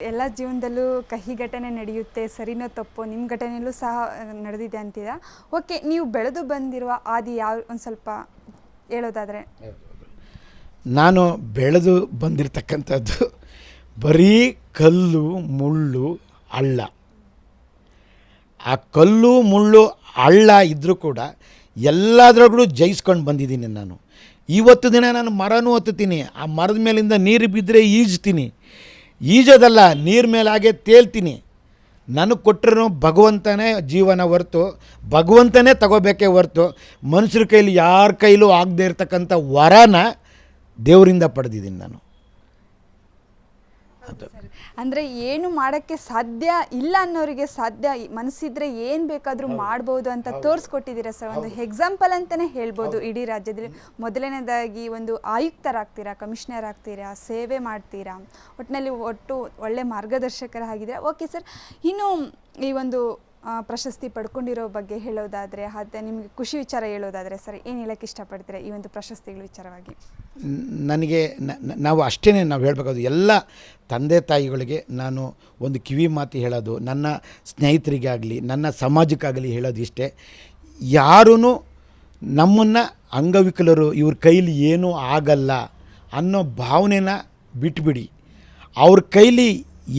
ಎಲ್ಲ ಜೀವನದಲ್ಲೂ ಕಹಿ ಘಟನೆ ನಡೆಯುತ್ತೆ, ಸರಿನೋ ತಪ್ಪೋ ನಿಮ್ಮ ಘಟನೆಯಲ್ಲೂ ಸಹ ನಡೆದಿದೆ ಅಂತೀರಾ. ಓಕೆ, ನೀವು ಬೆಳೆದು ಬಂದಿರುವ ಹಾದಿ ಯಾವ ಒಂದು ಸ್ವಲ್ಪ ಹೇಳೋದಾದರೆ? ನಾನು ಬೆಳೆದು ಬಂದಿರತಕ್ಕಂಥದ್ದು ಬರೀ ಕಲ್ಲು ಮುಳ್ಳು ಹಳ್ಳ. ಆ ಕಲ್ಲು ಮುಳ್ಳು ಹಳ್ಳ ಇದ್ದರೂ ಕೂಡ ಎಲ್ಲದರಲ್ಲೂ ಜಯಿಸ್ಕೊಂಡು ಬಂದಿದ್ದೀನಿ ನಾನು. ಇವತ್ತು ದಿನ ನಾನು ಮರನೂ ಹತ್ತುತ್ತೀನಿ, ಆ ಮರದ ಮೇಲಿಂದ ನೀರು ಬಿದ್ದರೆ ಈಜ್ತೀನಿ, ಈಜೋದಲ್ಲ ನೀರ ಮೇಲೆ ಹಾಗೆ ತೇಲ್ತೀನಿ. ನನಗೆ ಕೊಟ್ಟರು ಭಗವಂತನೇ ಜೀವನ ಹೊರ್ತು, ಭಗವಂತನೇ ತಗೋಬೇಕೇ ಹೊರ್ತು ಮನುಷ್ಯರ ಕೈಲಿ ಯಾರ ಕೈಲೂ ಆಗದೆ ಇರತಕ್ಕಂಥ ವರನ ದೇವರಿಂದ ಪಡೆದಿದ್ದೀನಿ ನಾನು. ಅಂದರೆ ಏನು ಮಾಡೋಕ್ಕೆ ಸಾಧ್ಯ ಇಲ್ಲ ಅನ್ನೋರಿಗೆ ಸಾಧ್ಯ ಮನಸ್ಸಿದ್ರೆ ಏನು ಬೇಕಾದರೂ ಮಾಡ್ಬೋದು ಅಂತ ತೋರಿಸ್ಕೊಟ್ಟಿದ್ದೀರಾ ಸರ್. ಒಂದು ಎಕ್ಸಾಂಪಲ್ ಅಂತಲೇ ಹೇಳ್ಬೋದು ಇಡೀ ರಾಜ್ಯದಲ್ಲಿ. ಮೊದಲನೇದಾಗಿ ಒಂದು ಆಯುಕ್ತರಾಗ್ತೀರಾ, ಕಮಿಷನರ್ ಆಗ್ತೀರಾ, ಸೇವೆ ಮಾಡ್ತೀರಾ, ಒಟ್ಟಿನಲ್ಲಿ ಒಳ್ಳೆ ಮಾರ್ಗದರ್ಶಕರಾಗಿದ್ದೀರಾ. ಓಕೆ ಸರ್, ಇನ್ನು ಈ ಒಂದು ಪ್ರಶಸ್ತಿ ಪಡ್ಕೊಂಡಿರೋ ಬಗ್ಗೆ ಹೇಳೋದಾದರೆ, ಮತ್ತು ನಿಮಗೆ ಖುಷಿ ವಿಚಾರ ಹೇಳೋದಾದರೆ ಸರ್, ಏನು ಹೇಳೋಕ್ಕೆ ಇಷ್ಟಪಡ್ತೀರಾ ಈ ಒಂದು ಪ್ರಶಸ್ತಿಗಳ ವಿಚಾರವಾಗಿ? ನನಗೆ ನಾವು ಅಷ್ಟೇ ನಾವು ಹೇಳಬೇಕಾದ್ರು ಎಲ್ಲ ತಂದೆ ತಾಯಿಗಳಿಗೆ ನಾನು ಒಂದು ಕಿವಿ ಮಾತು ಹೇಳೋದು, ನನ್ನ ಸ್ನೇಹಿತರಿಗಾಗಲಿ ನನ್ನ ಸಮಾಜಕ್ಕಾಗಲಿ ಹೇಳೋದು ಇಷ್ಟೇ. ಯಾರೂ ನಮ್ಮನ್ನು ಅಂಗವಿಕಲರು ಇವ್ರ ಕೈಲಿ ಏನೂ ಆಗಲ್ಲ ಅನ್ನೋ ಭಾವನೆನ ಬಿಟ್ಬಿಡಿ. ಅವ್ರ ಕೈಲಿ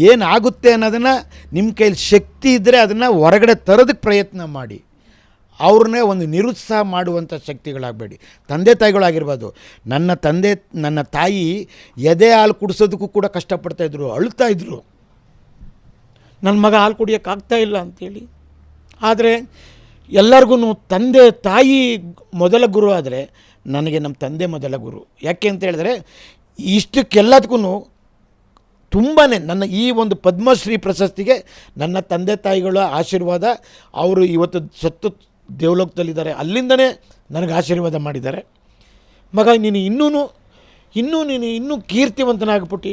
ಏನಾಗುತ್ತೆ ಅನ್ನೋದನ್ನು ನಿಮ್ಮ ಕೈಲಿ ಶಕ್ತಿ ಇದ್ದರೆ ಅದನ್ನು ಹೊರಗಡೆ ತರೋದಕ್ಕೆ ಪ್ರಯತ್ನ ಮಾಡಿ. ಅವ್ರನ್ನೇ ಒಂದು ನಿರುತ್ಸಾಹ ಮಾಡುವಂಥ ಶಕ್ತಿಗಳಾಗಬೇಡಿ. ತಂದೆ ತಾಯಿಗಳಾಗಿರ್ಬೋದು. ನನ್ನ ತಾಯಿ ಎದೆ ಹಾಲು ಕುಡಿಸೋದಕ್ಕೂ ಕೂಡ ಕಷ್ಟಪಡ್ತಾಯಿದ್ರು, ಅಳ್ತಾಯಿದ್ರು, ನನ್ನ ಮಗ ಹಾಲು ಕುಡಿಯೋಕ್ಕಾಗ್ತಾಯಿಲ್ಲ ಅಂಥೇಳಿ. ಆದರೆ ಎಲ್ಲರಿಗೂ ತಂದೆ ತಾಯಿ ಮೊದಲ ಗುರು ಆದರೆ ನನಗೆ ನಮ್ಮ ತಂದೆ ಮೊದಲ ಗುರು. ಯಾಕೆ ಅಂತ ಹೇಳಿದ್ರೆ ಇಷ್ಟಕ್ಕೆಲ್ಲದಕ್ಕೂ ತುಂಬಾ ನನ್ನ ಈ ಒಂದು ಪದ್ಮಶ್ರೀ ಪ್ರಶಸ್ತಿಗೆ ನನ್ನ ತಂದೆ ತಾಯಿಗಳ ಆಶೀರ್ವಾದ. ಅವರು ಇವತ್ತು ಸತ್ತು ದೇವಲೋಕದಲ್ಲಿದ್ದಾರೆ, ಅಲ್ಲಿಂದನೇ ನನಗೆ ಆಶೀರ್ವಾದ ಮಾಡಿದ್ದಾರೆ. ಮಗ ನೀನು ಇನ್ನೂ ಕೀರ್ತಿವಂತನಾಗ್ಬಿಟ್ಟು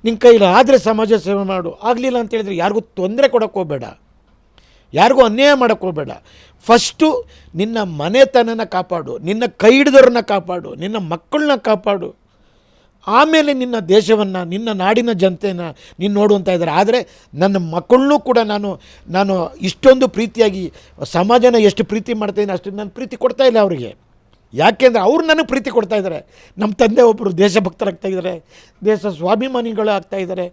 ನಿನ್ನ ಕೈಲಿ ಆದರೆ ಸಮಾಜ ಸೇವೆ ಮಾಡು. ಆಗಲಿಲ್ಲ ಅಂತೇಳಿದ್ರೆ ಯಾರಿಗೂ ತೊಂದರೆ ಕೊಡೋಕ್ಕೆ ಹೋಗಬೇಡ, ಯಾರಿಗೂ ಅನ್ಯಾಯ ಮಾಡೋಕ್ಕೆ ಹೋಗಬೇಡ. ಫಸ್ಟು ನಿನ್ನ ಮನೆತನನ ಕಾಪಾಡು, ನಿನ್ನ ಕೈ ಹಿಡಿದವ್ರನ್ನ ಕಾಪಾಡು, ನಿನ್ನ ಮಕ್ಕಳನ್ನ ಕಾಪಾಡು. ಆಮೇಲೆ ನಿನ್ನ ದೇಶವನ್ನು, ನಿನ್ನ ನಾಡಿನ ಜನತೆಯನ್ನು ನೀನು ನೋಡುವಂತ ಇದ್ದಾರೆ. ಆದರೆ ನನ್ನ ಮಕ್ಕಳನ್ನೂ ಕೂಡ ನಾನು ಇಷ್ಟೊಂದು ಪ್ರೀತಿಯಾಗಿ ಸಮಾಜನ ಎಷ್ಟು ಪ್ರೀತಿ ಮಾಡ್ತಾಯಿದ್ದೀನಿ ಅಷ್ಟು ನಾನು ಪ್ರೀತಿ ಕೊಡ್ತಾಯಿಲ್ಲ ಅವರಿಗೆ. ಯಾಕೆಂದರೆ ಅವ್ರು ನನಗೆ ಪ್ರೀತಿ ಕೊಡ್ತಾಯಿದ್ದಾರೆ. ನಮ್ಮ ತಂದೆ ಒಬ್ಬರು ದೇಶಭಕ್ತರಾಗ್ತಾಯಿದ್ದಾರೆ, ದೇಶ ಸ್ವಾಭಿಮಾನಿಗಳು ಆಗ್ತಾಯಿದ್ದಾರೆ.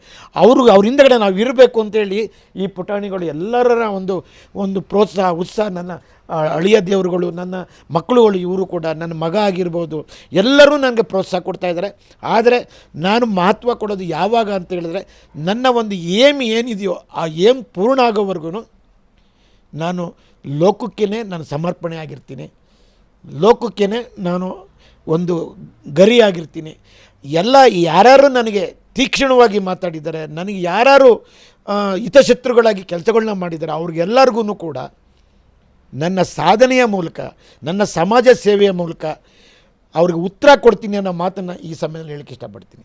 ಅವ್ರ ಹಿಂದಗಡೆ ನಾವು ಇರಬೇಕು ಅಂತೇಳಿ ಈ ಪುಟಾಣಿಗಳು ಎಲ್ಲರ ಒಂದು ಪ್ರೋತ್ಸಾಹ ಉತ್ಸಾಹ, ನನ್ನ ಅಳಿಯ ದೇವರುಗಳು, ನನ್ನ ಮಕ್ಕಳುಗಳು, ಇವರು ಕೂಡ ನನ್ನ ಮಗ ಆಗಿರ್ಬೋದು, ಎಲ್ಲರೂ ನನಗೆ ಪ್ರೋತ್ಸಾಹ ಕೊಡ್ತಾಯಿದ್ದಾರೆ. ಆದರೆ ನಾನು ಮಹತ್ವ ಕೊಡೋದು ಯಾವಾಗ ಅಂತ ಹೇಳಿದ್ರೆ, ನನ್ನ ಒಂದು ಏನಿದೆಯೋ ಆ ಪೂರ್ಣ ಆಗೋವರೆಗೂ ನಾನು ಲೋಕಕ್ಕೇ ನಾನು ಸಮರ್ಪಣೆ ಆಗಿರ್ತೀನಿ, ಲೋಕಕ್ಕೇ ನಾನು ಒಂದು ಗರಿಯಾಗಿರ್ತೀನಿ. ಯಾರ್ಯಾರು ನನಗೆ ತೀಕ್ಷ್ಣವಾಗಿ ಮಾತಾಡಿದ್ದಾರೆ, ನನಗೆ ಯಾರ್ಯಾರು ಹಿತಶತ್ರುಗಳಾಗಿ ಕೆಲಸಗಳನ್ನ ಮಾಡಿದ್ದಾರೆ, ಅವ್ರಿಗೆಲ್ಲರಿಗೂ ಕೂಡ ನನ್ನ ಸಾಧನೆಯ ಮೂಲಕ, ನನ್ನ ಸಮಾಜ ಸೇವೆಯ ಮೂಲಕ ಅವ್ರಿಗೆ ಉತ್ತರ ಕೊಡ್ತೀನಿ ಅನ್ನೋ ಮಾತನ್ನು ಈ ಸಮಯದಲ್ಲಿ ಹೇಳಕ್ಕೆ ಇಷ್ಟಪಡ್ತೀನಿ.